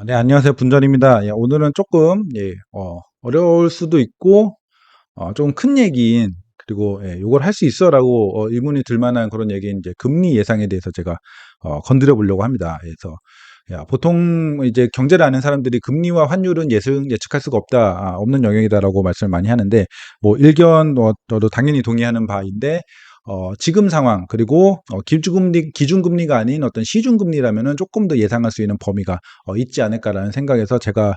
네, 안녕하세요. 분전입니다. 오늘은 조금, 어려울 수도 있고, 좀 큰 얘기인, 그리고, 요걸 할 수 있어라고, 의문이 들 만한 그런 얘기인, 이제, 금리 예상에 대해서 제가, 건드려 보려고 합니다. 그래서, 보통, 이제, 경제를 아는 사람들이 금리와 환율은 예측할 수가 없다, 없는 영역이다라고 말씀을 많이 하는데, 뭐, 일견, 저도 당연히 동의하는 바인데, 지금 상황, 그리고, 기준금리가 아닌 어떤 시중금리라면은 조금 더 예상할 수 있는 범위가, 있지 않을까라는 생각에서 제가,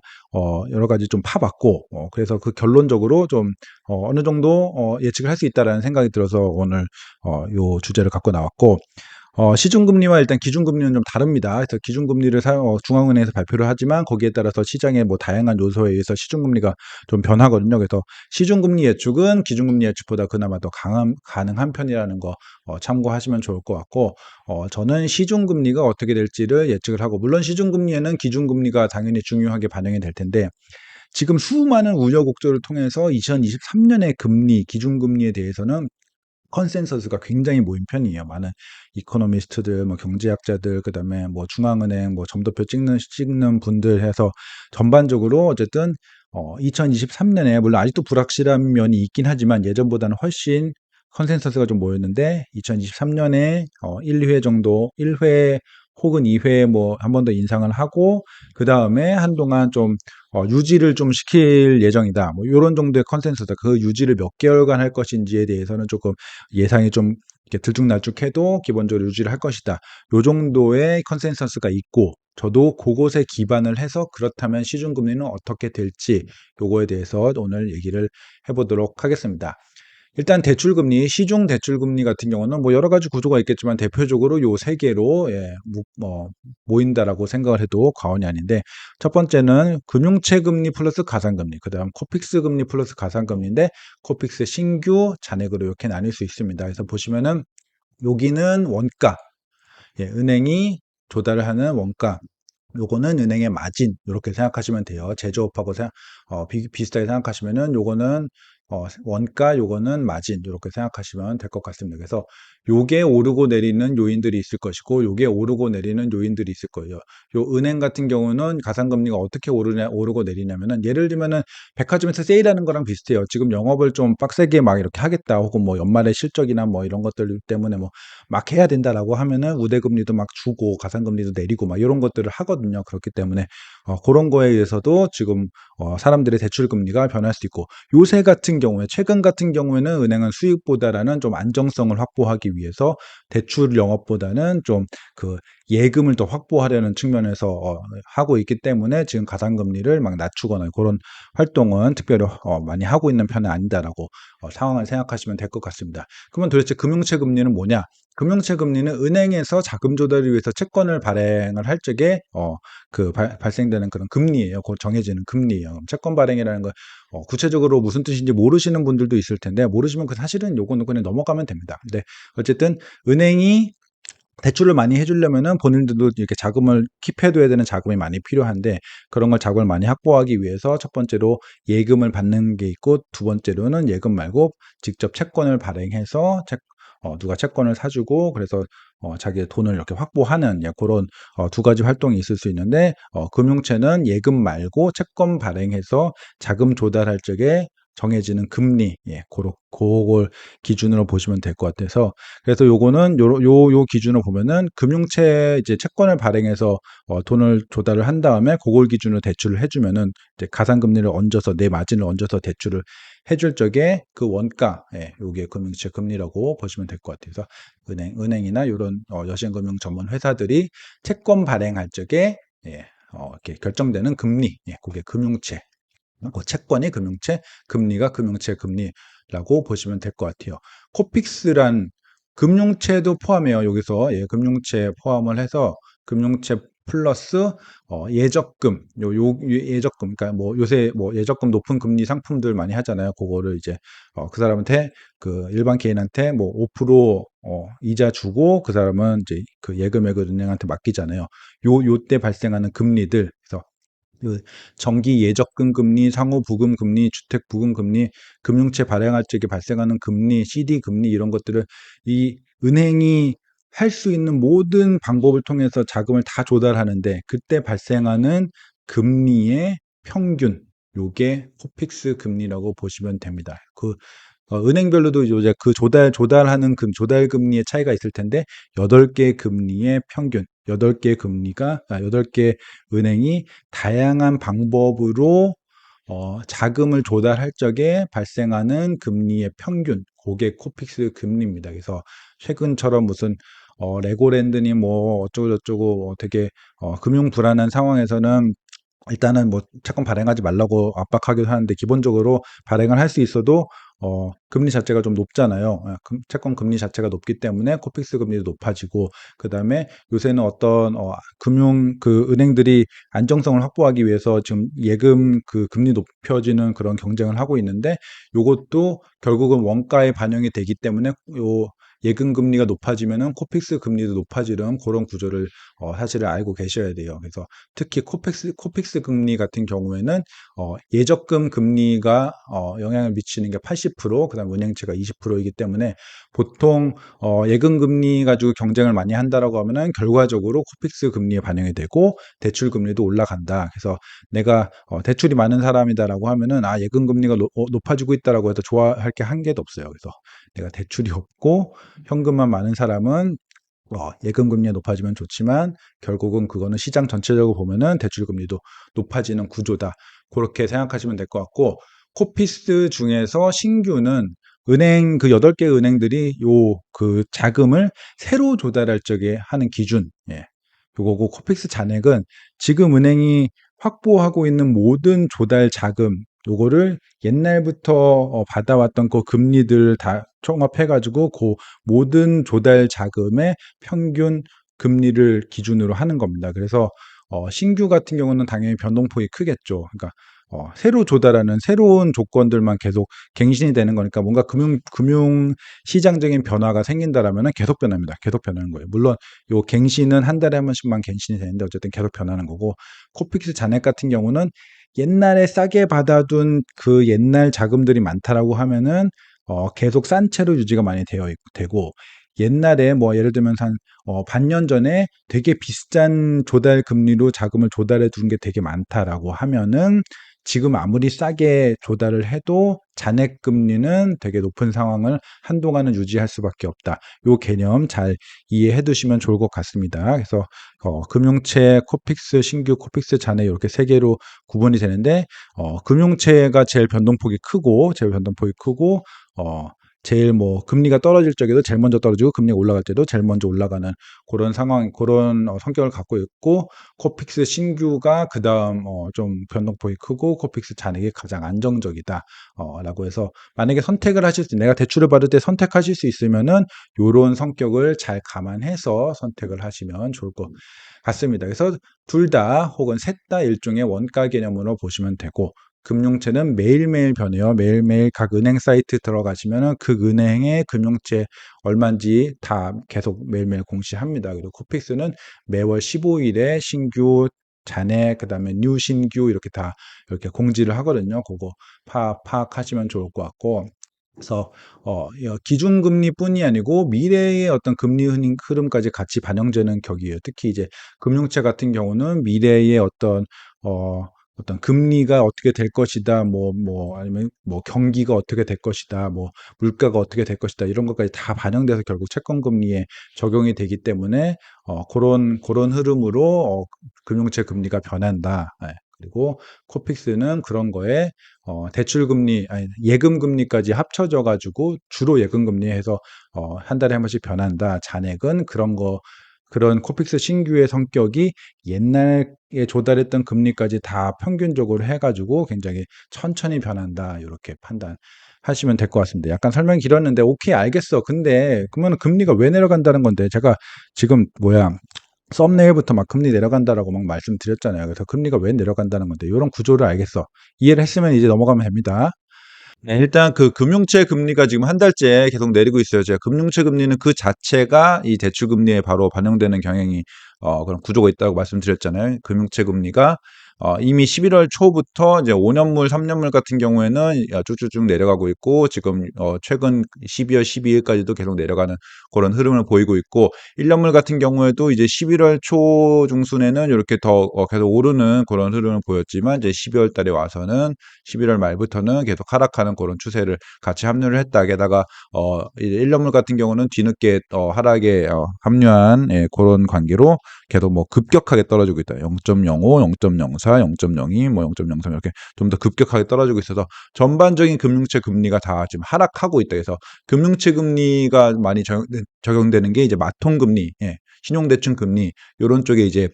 여러 가지 좀 파봤고, 그래서 그 결론적으로 좀, 어느 정도, 예측을 할 수 있다라는 생각이 들어서 오늘, 요 주제를 갖고 나왔고, 시중금리와 일단 기준금리는 좀 다릅니다. 그래서 기준금리를 중앙은행에서 발표를 하지만 거기에 따라서 시장의 뭐 다양한 요소에 의해서 시중금리가 좀 변하거든요. 그래서 시중금리 예측은 기준금리 예측보다 그나마 더 가능한 편이라는 거 참고하시면 좋을 것 같고, 저는 시중금리가 어떻게 될지를 예측을 하고, 물론 시중금리에는 기준금리가 당연히 중요하게 반영이 될 텐데, 지금 수많은 우여곡절을 통해서 2023년의 금리, 기준금리에 대해서는 컨센서스가 굉장히 모인 편이에요. 많은 이코노미스트들, 뭐 경제학자들, 그다음에 뭐 중앙은행, 뭐 점도표 찍는 분들 해서 전반적으로 어쨌든 2023년에 물론 아직도 불확실한 면이 있긴 하지만 예전보다는 훨씬 컨센서스가 좀 모였는데 2023년에 1, 2회 정도, 1회 혹은 2회 뭐 한 번 더 인상을 하고 그다음에 한동안 좀 유지를 좀 시킬 예정이다. 뭐 요런 정도의 컨센서스. 그 유지를 몇 개월간 할 것인지에 대해서는 조금 예상이 좀 이렇게 들쭉날쭉해도 기본적으로 유지를 할 것이다. 요 정도의 컨센서스가 있고 저도 그것에 기반을 해서 그렇다면 시중금리는 어떻게 될지 요거에 대해서 오늘 얘기를 해보도록 하겠습니다. 일단 대출금리, 시중 대출금리 같은 경우는 뭐 여러 가지 구조가 있겠지만 대표적으로 요 세 개로 모인다라고 생각을 해도 과언이 아닌데 첫 번째는 금융채 금리 플러스 가상금리, 그다음 코픽스 금리 플러스 가상금리인데 코픽스 신규 잔액으로 이렇게 나뉠 수 있습니다. 그래서 보시면은 여기는 원가, 은행이 조달을 하는 원가, 요거는 은행의 마진 이렇게 생각하시면 돼요. 제조업하고 비슷하게 생각하시면은 요거는 원가, 요거는 마진 이렇게 생각하시면 될 것 같습니다. 그래서 요게 오르고 내리는 요인들이 있을 것이고 요게 오르고 내리는 요인들이 있을 거예요. 요 은행 같은 경우는 가상금리가 어떻게 오르고 내리냐면은 예를 들면은 백화점에서 세일하는 거랑 비슷해요. 지금 영업을 좀 빡세게 막 이렇게 하겠다 혹은 뭐 연말에 실적이나 뭐 이런 것들 때문에 뭐 막 해야 된다라고 하면은 우대금리도 막 주고 가상금리도 내리고 막 이런 것들을 하거든요. 그렇기 때문에 그런 거에 의해서도 지금 사람들의 대출 금리가 변할 수 있고 요새 같은 경우에 최근 같은 경우에는 은행은 수익보다라는 좀 안정성을 확보하기 위해서 대출 영업보다는 좀 그 예금을 더 확보하려는 측면에서 하고 있기 때문에 지금 가상금리를 막 낮추거나 그런 활동은 특별히 많이 하고 있는 편은 아니다라고 상황을 생각하시면 될 것 같습니다. 그러면 도대체 금융채 금리는 뭐냐? 금융채 금리는 은행에서 자금 조달을 위해서 채권을 발행을 할 적에 발생되는 그런 금리예요. 그 정해지는 금리예요. 채권 발행이라는 거 구체적으로 무슨 뜻인지 모르시는 분들도 있을 텐데 모르시면 그 사실은 요거는 그냥 넘어가면 됩니다. 근데 어쨌든 은행이 대출을 많이 해주려면은 본인들도 이렇게 자금을 킵해둬야 되는 자금이 많이 필요한데 그런 걸 자금을 많이 확보하기 위해서 첫 번째로 예금을 받는 게 있고 두 번째로는 예금 말고 직접 채권을 발행해서 누가 채권을 사주고 그래서 자기의 돈을 이렇게 확보하는 그런 두 가지 활동이 있을 수 있는데 금융채는 예금 말고 채권 발행해서 자금 조달할 적에 정해지는 금리, 그걸 기준으로 보시면 될 것 같아서 그래서 요거는 요 기준으로 보면은 금융채 이제 채권을 발행해서 돈을 조달을 한 다음에 그걸 기준으로 대출을 해주면은 이제 가상금리를 얹어서 내 마진을 얹어서 대출을 해줄 적에 그 원가, 요게 금융채 금리라고 보시면 될 것 같아요. 그래서 은행이나 이런 여신금융 전문 회사들이 채권 발행할 적에 이렇게 결정되는 금리, 그게 금융채. 그 채권이 금융채, 금리가 금융채 금리라고 보시면 될 것 같아요. 코픽스란 금융채도 포함해요. 여기서 금융채 포함을 해서 금융채 플러스 예적금, 예적금, 그러니까 뭐 요새 뭐 예적금 높은 금리 상품들 많이 하잖아요. 그거를 이제 그 사람한테 그 일반 개인한테 뭐 5% 이자 주고 그 사람은 이제 그 예금액을 은행한테 맡기잖아요. 요때 발생하는 금리들, 그래서 그 정기 예적금 금리, 상호 부금 금리, 주택 부금 금리, 금융채 발행할 적에 발생하는 금리, CD 금리 이런 것들을 이 은행이 할 수 있는 모든 방법을 통해서 자금을 다 조달하는데 그때 발생하는 금리의 평균 요게 코픽스 금리라고 보시면 됩니다. 은행별로도 이제 그 조달하는 조달 금리의 차이가 있을 텐데 8개 금리의 평균, 8개 금리가 8개 은행이 다양한 방법으로 자금을 조달할 적에 발생하는 금리의 평균, 그게 코픽스 금리입니다. 그래서 최근처럼 무슨 레고랜드니 뭐 어쩌고저쩌고 되게 금융 불안한 상황에서는 일단은 뭐 채권 발행하지 말라고 압박하기도 하는데 기본적으로 발행을 할 수 있어도 금리 자체가 좀 높잖아요. 채권 금리 자체가 높기 때문에 코픽스 금리도 높아지고 그다음에 요새는 어떤 은행들이 안정성을 확보하기 위해서 지금 예금 금리 높여지는 그런 경쟁을 하고 있는데 요것도 결국은 원가에 반영이 되기 때문에 요 예금 금리가 높아지면은 코픽스 금리도 높아지는 그런 구조를 사실을 알고 계셔야 돼요. 그래서 특히 코픽스 금리 같은 경우에는 예적금 금리가 영향을 미치는 게 80%, 그다음 은행채가 20%이기 때문에 보통 예금 금리 가지고 경쟁을 많이 한다라고 하면은 결과적으로 코픽스 금리에 반영이 되고 대출 금리도 올라간다. 그래서 내가 대출이 많은 사람이다라고 하면은 예금 금리가 높아지고 있다라고 해도 좋아할 게 한 개도 없어요. 그래서 내가 대출이 없고 현금만 많은 사람은 예금 금리가 높아지면 좋지만 결국은 그거는 시장 전체적으로 보면은 대출 금리도 높아지는 구조다. 그렇게 생각하시면 될 것 같고 코피스 중에서 신규는 은행 8개 은행들이 자금을 새로 조달할 적에 하는 기준. 예. 요거고 코픽스 잔액은 지금 은행이 확보하고 있는 모든 조달 자금 요거를 옛날부터 받아왔던 그 금리들 다 총합해 가지고 그 모든 조달 자금의 평균 금리를 기준으로 하는 겁니다. 그래서 신규 같은 경우는 당연히 변동폭이 크겠죠. 그러니까 새로 조달하는 새로운 조건들만 계속 갱신이 되는 거니까 뭔가 금융 시장적인 변화가 생긴다라면은 계속 변합니다. 계속 변하는 거예요. 물론 요 갱신은 한 달에 한 번씩만 갱신이 되는데 어쨌든 계속 변하는 거고 코픽스 잔액 같은 경우는 옛날에 싸게 받아둔 그 옛날 자금들이 많다라고 하면은 계속 싼 채로 유지가 많이 되고 옛날에 뭐 예를 들면 반년 전에 되게 비싼 조달 금리로 자금을 조달해 둔 게 되게 많다라고 하면은 지금 아무리 싸게 조달을 해도 잔액 금리는 되게 높은 상황을 한동안은 유지할 수밖에 없다. 요 개념 잘 이해해 두시면 좋을 것 같습니다. 그래서 금융채, 코픽스, 신규 코픽스 잔액 이렇게 세 개로 구분이 되는데 금융채가 제일 변동폭이 크고 제일 뭐 금리가 떨어질 적에도 제일 먼저 떨어지고 금리가 올라갈 때도 제일 먼저 올라가는 그런 상황, 그런 성격을 갖고 있고 코픽스 신규가 그다음 좀 변동폭이 크고 코픽스 잔액이 가장 안정적이다. 라고 해서 만약에 선택을 하실 수 내가 대출을 받을 때 선택하실 수 있으면은 요런 성격을 잘 감안해서 선택을 하시면 좋을 것 같습니다. 그래서 둘 다 혹은 셋 다 일종의 원가 개념으로 보시면 되고 금융채는 매일매일 변해요. 매일매일 각 은행 사이트 들어가시면은 그 은행의 금융채 얼마인지 다 계속 매일매일 공시합니다. 그리고 코픽스는 매월 15일에 신규 잔액, 그다음에 뉴 신규 이렇게 공지를 하거든요. 그거 파악하시면 좋을 것 같고. 그래서 기준금리뿐이 아니고 미래의 어떤 금리 흐름까지 같이 반영되는 격이에요. 특히 이제 금융채 같은 경우는 미래의 어떤 금리가 어떻게 될 것이다, 아니면 뭐 경기가 어떻게 될 것이다, 뭐 물가가 어떻게 될 것이다, 이런 것까지 다 반영돼서 결국 채권 금리에 적용이 되기 때문에 그런 흐름으로 금융채 금리가 변한다. 예. 그리고 코픽스는 그런 거에 대출 금리, 아니 예금 금리까지 합쳐져 가지고 주로 예금 금리에 해서 한 달에 한 번씩 변한다. 잔액은 그런 코픽스 신규의 성격이 옛날에 조달했던 금리까지 다 평균적으로 해 가지고 굉장히 천천히 변한다. 요렇게 판단하시면 될 것 같습니다. 약간 설명이 길었는데 오케이 알겠어. 근데 그러면 금리가 왜 내려간다는 건데 제가 지금 썸네일부터 막 금리 내려간다라고 막 말씀드렸잖아요. 그래서 금리가 왜 내려간다는 건데 요런 구조를 알겠어. 이해를 했으면 이제 넘어가면 됩니다. 네, 일단 그 금융채 금리가 지금 한 달째 계속 내리고 있어요. 제가 금융채 금리는 그 자체가 이 대출 금리에 바로 반영되는 경향이 그런 구조가 있다고 말씀드렸잖아요. 금융채 금리가 이미 11월 초부터 이제 5년물, 3년물 같은 경우에는 쭉쭉쭉 내려가고 있고, 지금 최근 12월 12일까지도 계속 내려가는 그런 흐름을 보이고 있고, 1년물 같은 경우에도 이제 11월 초 중순에는 이렇게 더 계속 오르는 그런 흐름을 보였지만, 이제 12월 달에 와서는 11월 말부터는 계속 하락하는 그런 추세를 같이 합류를 했다. 게다가 이제 1년물 같은 경우는 뒤늦게 하락에 합류한 그런 관계로 계속 뭐 급격하게 떨어지고 있다. 0.05, 0.04, 0.02, 뭐 0.03 이렇게 좀 더 급격하게 떨어지고 있어서 전반적인 금융채 금리가 다 지금 하락하고 있다. 그래서 금융채 금리가 많이 적용되는 게 이제 마통금리, 신용대출 금리 이런 쪽에 이제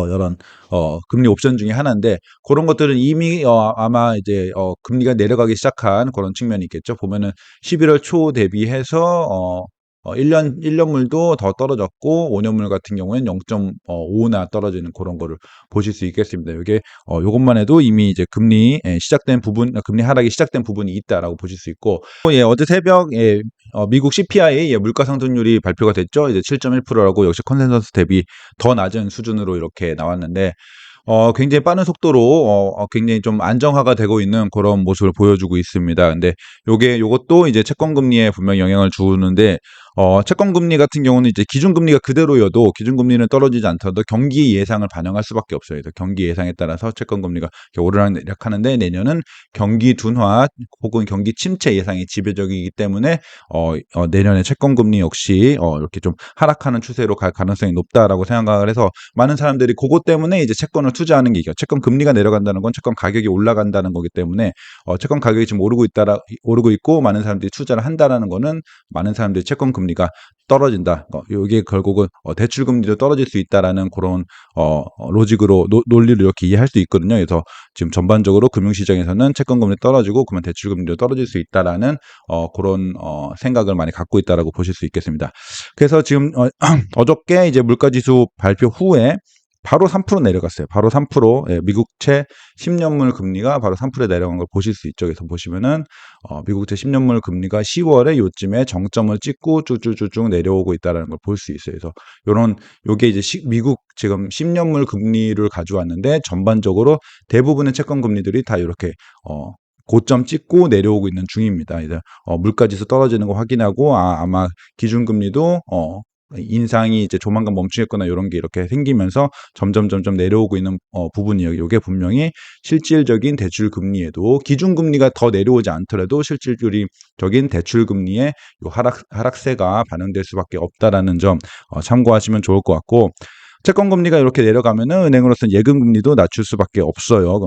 이런 금리 옵션 중에 하나인데, 그런 것들은 이미 아마 이제 금리가 내려가기 시작한 그런 측면이 있겠죠. 보면은 11월 초 대비해서 1년물도 더 떨어졌고, 5년물 같은 경우에는 0.5나 떨어지는 그런 거를 보실 수 있겠습니다. 이게 요것만 해도 이미 이제 금리 시작된 부분, 금리 하락이 시작된 부분이 있다라고 보실 수 있고, 어제 새벽 미국 CPI 물가 상승률이 발표가 됐죠. 이제 7.1%라고 역시 컨센서스 대비 더 낮은 수준으로 이렇게 나왔는데, 굉장히 빠른 속도로 굉장히 좀 안정화가 되고 있는 그런 모습을 보여주고 있습니다. 근데 요것도 이제 채권 금리에 분명히 영향을 주는데, 채권 금리 같은 경우는 이제 기준금리가 그대로여도, 기준금리는 떨어지지 않더라도 경기 예상을 반영할 수밖에 없어요. 그래서 경기 예상에 따라서 채권 금리가 오르락내리락 하는데, 내년은 경기 둔화 혹은 경기 침체 예상이 지배적이기 때문에 내년에 채권 금리 역시 이렇게 좀 하락하는 추세로 갈 가능성이 높다라고 생각을 해서, 많은 사람들이 그것 때문에 이제 채권을 투자하는 게, 채권 금리가 내려간다는 건 채권 가격이 올라간다는 거기 때문에 채권 가격이 지금 오르고 있고 많은 사람들이 투자를 한다라는 거는, 많은 사람들이 채권 금리가 떨어진다. 이게 결국은 대출 금리도 떨어질 수 있다라는 그런 로직으로 논리를 이렇게 이해할 수 있거든요. 그래서 지금 전반적으로 금융시장에서는 채권 금리 떨어지고 그러면 대출 금리도 떨어질 수 있다라는 그런 생각을 많이 갖고 있다라고 보실 수 있겠습니다. 그래서 지금 어저께 이제 물가지수 발표 후에 바로 3% 내려갔어요. 바로 3%, 미국채 10년물 금리가 바로 3% 내려간 걸 보실 수 있죠. 그래서 보시면은 미국채 10년물 금리가 10월에 요쯤에 정점을 찍고 쭉쭉쭉쭉 내려오고 있다는 걸 볼 수 있어요. 그래서 요게 이제 미국 지금 10년물 금리를 가져왔는데, 전반적으로 대부분의 채권 금리들이 다 이렇게 고점 찍고 내려오고 있는 중입니다. 이제 물가지수 떨어지는 거 확인하고, 아마 기준금리도 인상이 이제 조만간 멈추겠거나 이런 게 이렇게 생기면서 점점 내려오고 있는 부분이에요. 이게 분명히 실질적인 대출 금리에도, 기준 금리가 더 내려오지 않더라도 실질적인 대출 금리에 요 하락세가 반영될 수밖에 없다라는 점 참고하시면 좋을 것 같고, 채권 금리가 이렇게 내려가면은 은행으로서는 예금 금리도 낮출 수밖에 없어요.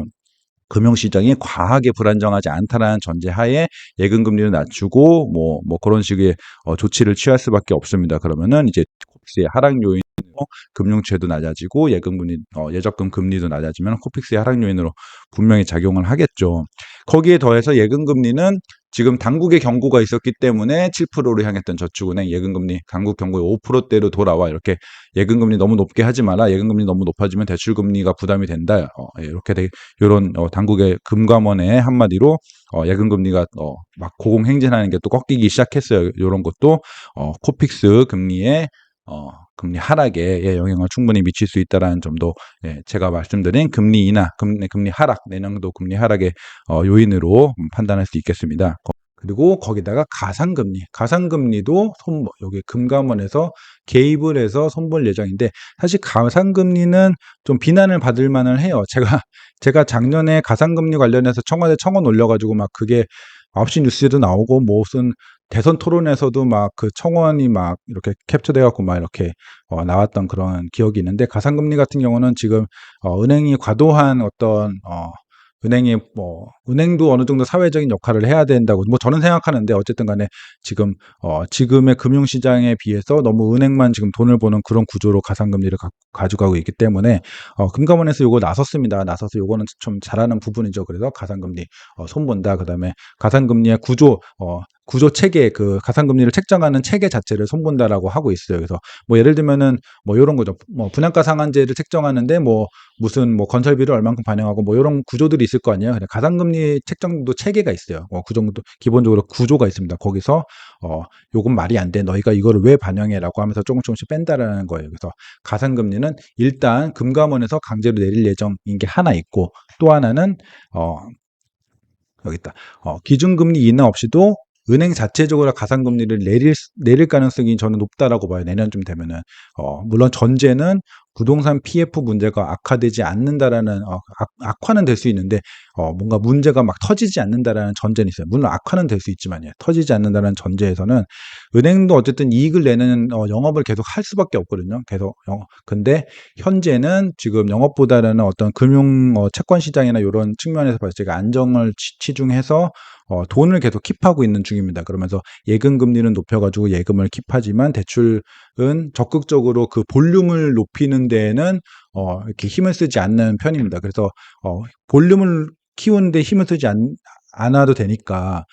금융시장이 과하게 불안정하지 않다라는 전제하에 예금 금리를 낮추고 뭐 그런 식의 조치를 취할 수밖에 없습니다. 그러면은 이제 코픽스의 하락 요인으로 금융채도 낮아지고 예적금 금리도 낮아지면 코픽스의 하락 요인으로 분명히 작용을 하겠죠. 거기에 더해서 예금 금리는 지금 당국의 경고가 있었기 때문에 7%로 향했던 저축은행 예금금리 당국 경고에 5%대로 돌아와, 이렇게 예금금리 너무 높게 하지 마라, 예금금리 너무 높아지면 대출금리가 부담이 된다, 이렇게 이런 당국의 금감원의 한마디로 예금금리가 막 고공행진하는 게 또 꺾이기 시작했어요. 이런 것도 코픽스 금리에 금리 하락에 영향을 충분히 미칠 수 있다는 점도 제가 말씀드린 금리 인하, 금리 하락, 내년도 금리 하락의 요인으로 판단할 수 있겠습니다. 그리고 거기다가 가상금리도 여기 금감원에서 개입을 해서 손볼 예정인데, 사실 가상금리는 좀 비난을 받을 만을 해요. 제가 작년에 가상금리 관련해서 청와대 청원 올려가지고 막 그게 9시 뉴스에도 나오고, 무슨 대선 토론에서도 막 그 청원이 막 이렇게 캡처돼 갖고 막 이렇게 나왔던 그런 기억이 있는데, 가상금리 같은 경우는 지금 은행이 과도한 은행도 어느 정도 사회적인 역할을 해야 된다고 저는 생각하는데, 어쨌든 간에 지금의 금융시장에 비해서 너무 은행만 지금 돈을 버는 그런 구조로 가상금리를 가져가고 있기 때문에 금감원에서 요거 나섰습니다. 나서서 요거는 좀 잘하는 부분이죠. 그래서 가상금리 손본다. 그다음에 가상금리의 구조, 구조 체계, 그 가상금리를 책정하는 체계 자체를 손본다라고 하고 있어요. 그래서 뭐 예를 들면은 뭐 요런 거죠. 뭐 분양가 상한제를 책정하는데 뭐 무슨 뭐 건설비를 얼만큼 반영하고 뭐 요런 구조들이 있을 거 아니에요. 그냥 가상금리 책정도 체계가 있어요. 그 정도 기본적으로 구조가 있습니다. 거기서 요건 말이 안 돼. 너희가 이거를 왜 반영해라고 하면서 조금씩 뺀다라는 거예요. 그래서 가상금리는 일단 금감원에서 강제로 내릴 예정인 게 하나 있고, 또 하나는 어 여기 있다. 기준금리 인하 없이도 은행 자체적으로 가상금리를 내릴 가능성이 저는 높다라고 봐요. 내년쯤 되면은. 물론 전제는 부동산 PF 문제가 악화되지 않는다라는, 악화는 될 수 있는데, 뭔가 문제가 막 터지지 않는다라는 전제는 있어요. 물론 악화는 될 수 있지만요. 터지지 않는다는 전제에서는 은행도 어쨌든 이익을 내는, 영업을 계속 할 수밖에 없거든요. 계속, 근데 현재는 지금 영업보다는 어떤 금융, 채권 시장이나 이런 측면에서 봤을 때 안정을 치중해서 돈을 계속 킵하고 있는 중입니다. 그러면서 예금 금리는 높여가지고 예금을 킵하지만 대출은 적극적으로 그 볼륨을 높이는 데에는 이렇게 힘을 쓰지 않는 편입니다. 그래서 볼륨을 키우는데 힘을 쓰지 않아도 되니까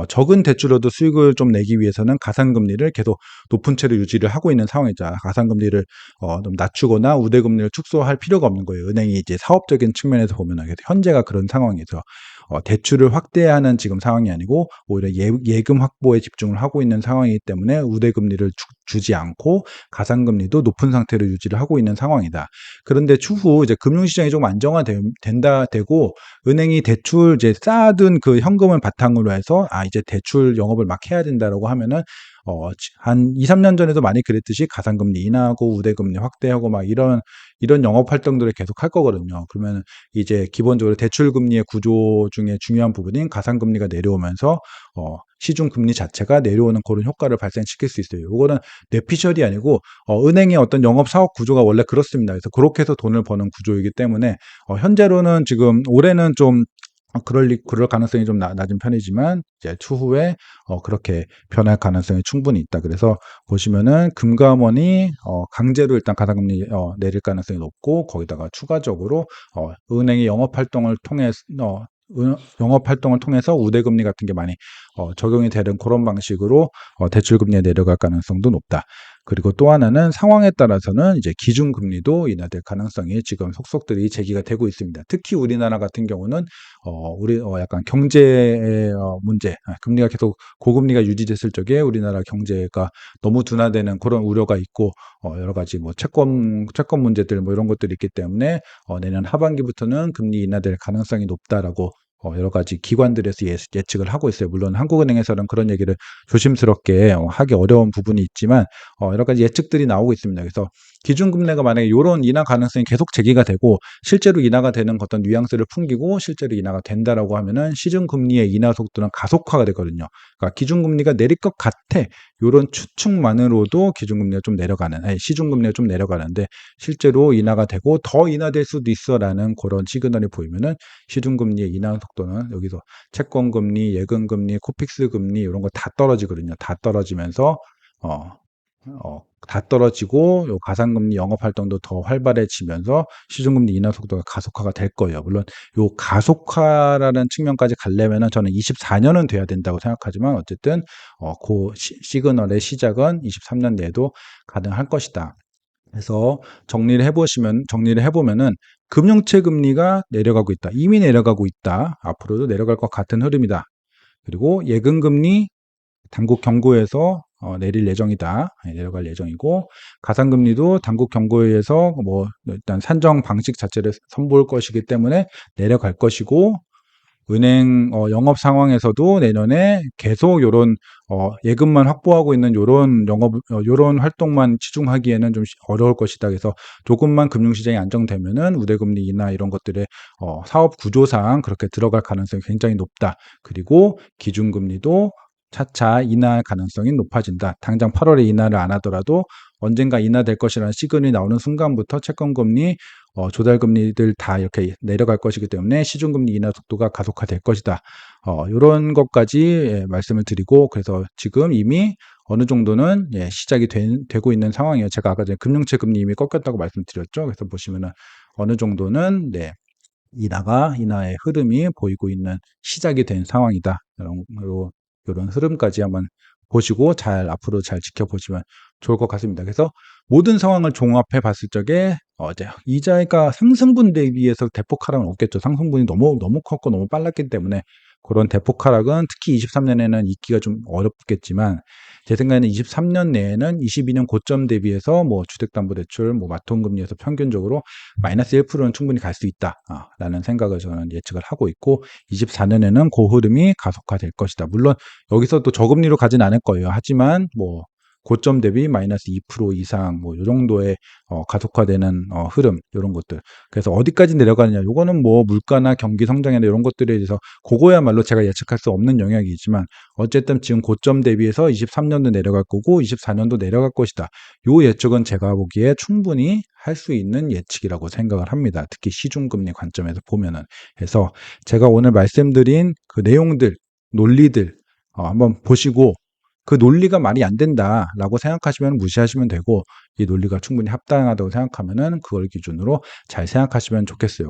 적은 대출로도 수익을 좀 내기 위해서는 가상금리를 계속 높은 채로 유지를 하고 있는 상황이죠. 가상금리를 좀 낮추거나 우대금리를 축소할 필요가 없는 거예요. 은행이 이제 사업적인 측면에서 보면 현재가 그런 상황이죠. 대출을 확대하는 지금 상황이 아니고 오히려 예금 확보에 집중을 하고 있는 상황이기 때문에 우대금리를 주지 않고 가상금리도 높은 상태로 유지를 하고 있는 상황이다. 그런데 추후 이제 금융시장이 좀 안정화된다 되고 은행이 대출 이제 쌓아둔 그 현금을 바탕으로 해서 이제 대출 영업을 막 해야 된다라고 하면은 한 2-3년 전에도 많이 그랬듯이 가상금리 인하하고 우대금리 확대하고 막 이런 영업 활동들을 계속 할 거거든요. 그러면 이제 기본적으로 대출 금리의 구조 중에 중요한 부분인 가상금리가 내려오면서 시중 금리 자체가 내려오는 그런 효과를 발생시킬 수 있어요. 이거는 뇌피셜이 아니고 은행의 어떤 영업 사업 구조가 원래 그렇습니다. 그래서 그렇게 해서 돈을 버는 구조이기 때문에 현재로는 지금 올해는 좀 그럴 가능성이 좀 낮은 편이지만 이제 추후에 그렇게 변할 가능성이 충분히 있다. 그래서 보시면은 금감원이 강제로 일단 가상금리 내릴 가능성이 높고 거기다가 추가적으로 은행의 영업 활동을 통해서 우대금리 같은 게 많이 적용이 되는 그런 방식으로 대출금리가 내려갈 가능성도 높다. 그리고 또 하나는 상황에 따라서는 이제 기준금리도 인하될 가능성이 지금 속속들이 제기가 되고 있습니다. 특히 우리나라 같은 경우는 우리 약간 경제의 문제, 금리가 계속 고금리가 유지됐을 적에 우리나라 경제가 너무 둔화되는 그런 우려가 있고 여러 가지 뭐 채권 문제들 뭐 이런 것들이 있기 때문에 내년 하반기부터는 금리 인하될 가능성이 높다라고 여러 가지 기관들에서 예측을 하고 있어요. 물론 한국은행에서는 그런 얘기를 조심스럽게 하기 어려운 부분이 있지만 여러 가지 예측들이 나오고 있습니다. 그래서 기준금리가 만약에 이런 인하 가능성이 계속 제기가 되고 실제로 인하가 되는 어떤 뉘앙스를 풍기고 실제로 인하가 된다라고 하면은 시중금리의 인하 속도는 가속화가 되거든요. 그러니까 기준금리가 내릴 것 같아. 요런 추측만으로도 기준금리가 좀 내려가는, 시중금리가 좀 내려가는데 실제로 인하가 되고 더 인하될 수도 있어라는 그런 시그널이 보이면은 시중금리의 인하 속도는 여기서 채권금리, 예금금리, 코픽스금리 이런 거 다 떨어지거든요. 다 떨어지면서 어, 다 떨어지고 요 가상금리 영업 활동도 더 활발해지면서 시중금리 인하 속도가 가속화가 될 거예요. 물론 요 가속화라는 측면까지 가려면은 저는 24년은 돼야 된다고 생각하지만 어쨌든 그 시그널의 시작은 23년 내에도 가능할 것이다. 그래서 정리를 해보면은 금융채 금리가 내려가고 있다. 이미 내려가고 있다. 앞으로도 내려갈 것 같은 흐름이다. 그리고 예금 금리 당국 경고에서 내릴 예정이다. 내려갈 예정이고 가상금리도 당국 경고에 의해서 뭐 일단 산정 방식 자체를 선보일 것이기 때문에 내려갈 것이고 은행 영업 상황에서도 내년에 계속 요런 예금만 확보하고 있는 요런 활동만 치중하기에는 좀 어려울 것이다. 그래서 조금만 금융시장이 안정되면은 우대금리 인하 이런 것들의 사업 구조상 그렇게 들어갈 가능성이 굉장히 높다. 그리고 기준금리도 차차 인하 가능성이 높아진다. 당장 8월에 인하를 안 하더라도 언젠가 인하될 것이라는 시그널이 나오는 순간부터 채권금리 조달금리들 다 이렇게 내려갈 것이기 때문에 시중금리 인하 속도가 가속화될 것이다. 이런 것까지 말씀을 드리고 그래서 지금 이미 어느 정도는 시작이 되고 있는 상황이에요. 제가 아까 전에 금융채 금리 이미 꺾였다고 말씀드렸죠. 그래서 보시면은 어느 정도는 인하의 흐름이 보이고 있는 시작이 된 상황이다. 요런 흐름까지 한번 보시고 앞으로 잘 지켜보시면 좋을 것 같습니다. 그래서 모든 상황을 종합해 봤을 적에 이제 이자가 상승분 대비해서 대폭 하락은 없겠죠. 상승분이 너무 컸고 너무 빨랐기 때문에 그런 대폭 하락은 특히 23년에는 있기가 좀 어렵겠지만, 제 생각에는 23년 내에는 22년 고점 대비해서 뭐 주택담보대출, 뭐 마통금리에서 평균적으로 마이너스 1%는 충분히 갈 수 있다, 라는 생각을 저는 예측을 하고 있고, 24년에는 그 흐름이 가속화될 것이다. 물론 여기서 또 저금리로 가진 않을 거예요. 하지만 뭐 고점 대비 마이너스 2% 이상 뭐 요 정도의 가속화되는 흐름, 요런 것들. 그래서 어디까지 내려가느냐, 요거는 뭐 물가나 경기 성장이나 이런 것들에 대해서 그거야말로 제가 예측할 수 없는 영역이지만, 어쨌든 지금 고점 대비해서 23년도 내려갈 거고 24년도 내려갈 것이다. 요 예측은 제가 보기에 충분히 할 수 있는 예측이라고 생각을 합니다. 특히 시중금리 관점에서 보면은. 그래서 제가 오늘 말씀드린 그 내용들, 논리들 한번 보시고, 그 논리가 말이 안 된다라고 생각하시면 무시하시면 되고, 이 논리가 충분히 합당하다고 생각하면은 그걸 기준으로 잘 생각하시면 좋겠어요.